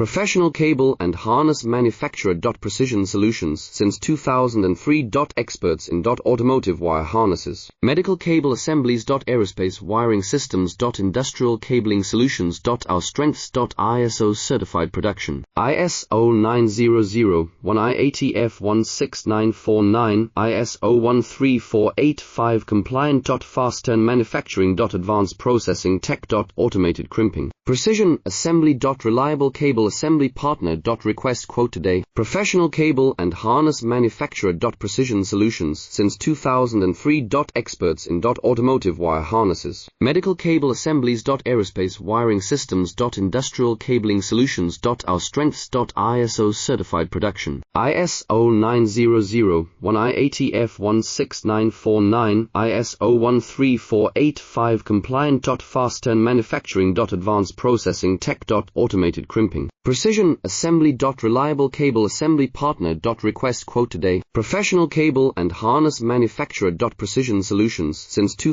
Professional cable and harness manufacturer. Precision Solutions since 2003. Experts in automotive wire harnesses, medical cable assemblies. Aerospace wiring systems. Industrial cabling solutions. Our strengths. ISO certified production. ISO 9001 IATF 16949 ISO 13485 compliant. Fast turn manufacturing. Advanced processing tech. Automated crimping. Precision assembly. Reliable cable assembly partner. Request quote today. Professional cable and harness manufacturer. Precision Solutions since 2003. Experts in automotive wire harnesses, medical cable assemblies. Aerospace wiring systems. Industrial cabling solutions. Our strengths. ISO certified production. ISO 9001 IATF 16949 ISO 13485 compliant. Fast turn manufacturing. Advanced processing tech. Automated crimping. Precision assembly. Reliable cable assembly partner. Request quote today. Professional cable and harness manufacturer. Precision Solutions since 2003.